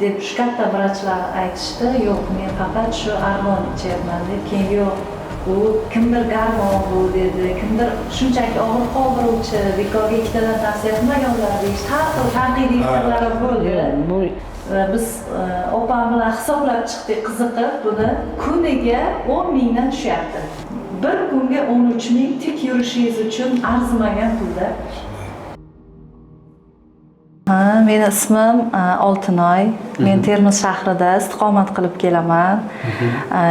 deb shu katta vrachlar aytishdi, yo'q, men faqat shu argon ichyapman deb. Keyin yo'q, bu kimdir garmon bu dedi, kimdir shunchaki og'riq qoldiruvchi, bekorga ikkitadan tavsiya qilmaganlar deyish, har xil tanqidiy fikrlar bo'ldi. Va biz opam bilan hisoblab chiqdik, qiziqib buni kuniga 10 mingdan tushyapti. Bir kunga 13 ming tik yurishingiz uchun arzimagan pulda. Meni ismim Oltinoy. Men Termiz shahrida istiqomat qilib kelaman.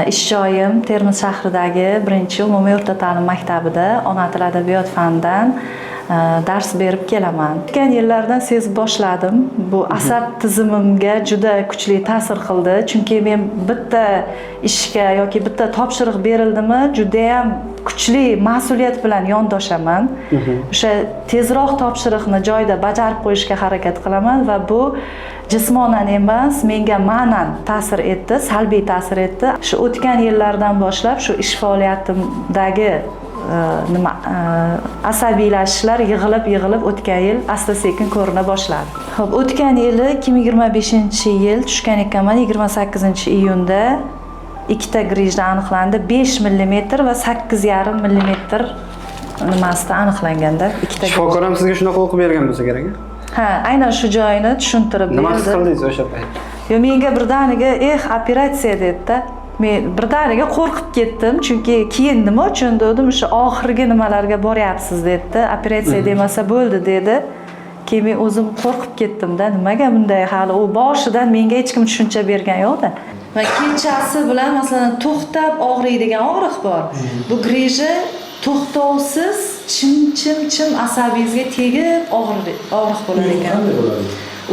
Ish joyim Termiz shahridagi 1-umumiy o'rta ta'lim maktabida ona tili adabiyot fanidan dars berib kelaman. O'tgan yillardan sezib boshladim. Bu asab tizimimga juda kuchli ta'sir qildi. Chunki men bitta ishga yoki bitta topshiriq berildimi, juda ham kuchli mas'uliyat bilan yondoshaman. O'sha tezroq topshiriqni joyida bajarib qo'yishga harakat qilaman va bu jismonan emas, menga ma'nan ta'sir etdi, salbiy ta'sir etdi. Shu o'tgan yillardan boshlab shu ish faoliyatimdagi asabiylashishlar yig'ilib o'tgan yil asta-sekin ko'rina boshladi. Xo'p, o'tgan yili 2025-yil tushgan ekanman 28-iyunda ikkita grijda aniqlandi, 5 mm va 8,5 mm nimasida aniqlanganda ikkita. Shifokor ham sizga shunaqa o'qib bergan bo'lsa kerak. Ha, aynan shu joyini tushuntirib berdi. Nima his qildingiz o'sha payt? Yo, menga birdaniga operatsiya dedi-da. Men birdaniga qo'rqib ketdim, chunki keyin nima uchun dedim, o'sha oxirgi nimalarga boryapsiz dedi. Operatsiya demasa bo'ldi dedi. Keyin men o'zim qo'rqib ketdim-da, nimaga bunday, hali u boshidan menga hech kim tushuncha bergan yo'q-da. Va kechasi bilan masalan to'xtab og'riydigan og'riq bor. Bu grija to'xtovsiz chim asabingizga tegib og'riq bo'lar ekan.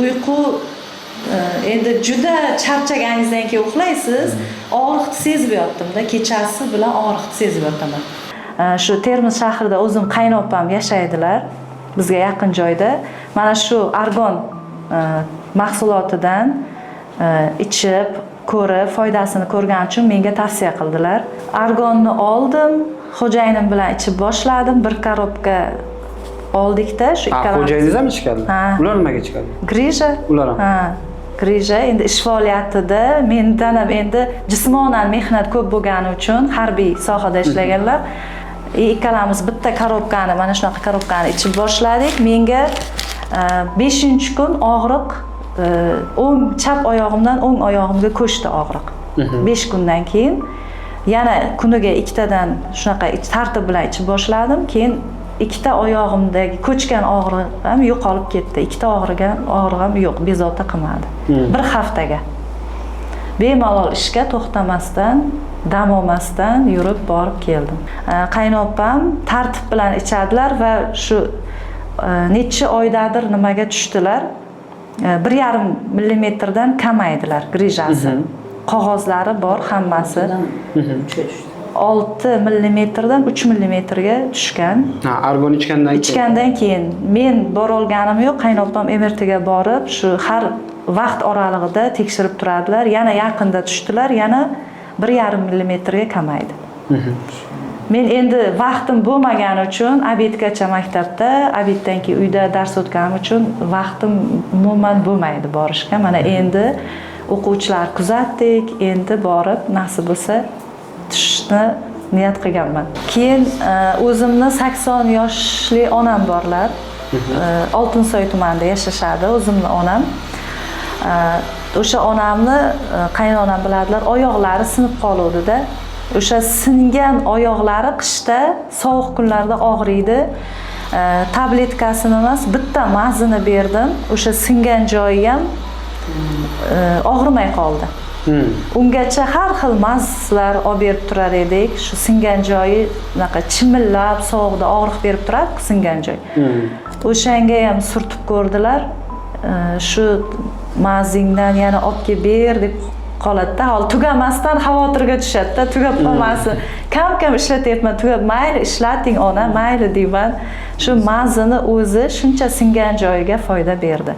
Uyqu endi juda charchaganingizdan keyin uxlaysiz, og'riqni sezib yotdim-da, kechasi bilan og'riqni sezib yotaman. Shu Termiz shahrida o'zim qaynopam yashaydilar, bizga yaqin joyda. Mana shu argon mahsulotidan ichib, ko'rib, foydasini ko'rgani uchun menga tavsiya qildilar. Argonni oldim, xo'jayinim bilan ichib boshladim, bir korobka oldik-da, shu ikkalamiz. Xo'jayingiz ham ichgan? Ular nimaga ichgan? Grija. Ular ham. Grija endi ish faoliyatida mendan ham endi jismonan mehnat ko'p bo'lgani uchun harbiy sohada ishlaganlar. Ikkalamiz bitta korobkani, mana shunaqa korobkani ichib boshladik. Menga 5-kun og'riq chap oyog'imdan o'ng oyog'imga ko'chdi og'riq. 5 kundan keyin yana kuniga ikkitadan shunaqa tartib bilan ichib boshladim. Keyin ikkita oyog'imdagi ko'chgan og'riq ham yo'qolib ketdi. Ikkita og'rig'im yo'q, bezovta qilmadi. Bir haftaga. Bemalol ishga to'xtamasdan, dam olmasdan yurib borib keldim. Qaynopam tartib bilan ichadilar va shu necha oydadir nimaga tushdilar. 1,5 mm kamaydilar grijasi. Qog'ozlari bor hammasi. 6 mm dan 3 mm ga tushgan. Argon ichgandan keyin men bora olganim yo'q, qaynopam MRT ga borib, shu har vaqt oralig'ida tekshirib turadilar. Yana yaqinda tushdilar, yana 1,5 mm ga kamaydi. Men endi vaqtim bo'lmagani uchun obedgacha maktabda, obeddan keyin uyda dars o'tganim uchun vaqtim umuman bo'lmaydi borishga. Mana endi o'quvchilar kuzatdik, endi borib nasib bo'lsa tushishni niyat qilganman. Keyin o'zimni 80 yoshli onam borlar. Oltinsoy tumanida yashashadi o'zimni onam. O'sha onamni qaynonam biladilar, oyoqlari sinib qoluvdi-da. O'sha singan oyoqlari qishda sovuq kunlarda og'riydi. Tabletkasini emas, bitta mazini berdim. O'sha singan joyi ham og'rimay qoldi. Ungacha har xil mazlar olib berib turar edik. Shu singan joyi unaqa chimillab, sovuqda og'riq berib turadi, singan joy. O'shanga ham surtib ko'rdilar. Shu mazingdan yana olib kelib ber deb qoladi-da. Hol tugamasdan xavotirga tushadi-da, tugab qolmasin. Kam ishlatyapman, tugab mayli ishlating ona, mayli deyman. Shu mazini o'zi shuncha singan joyiga foyda berdi.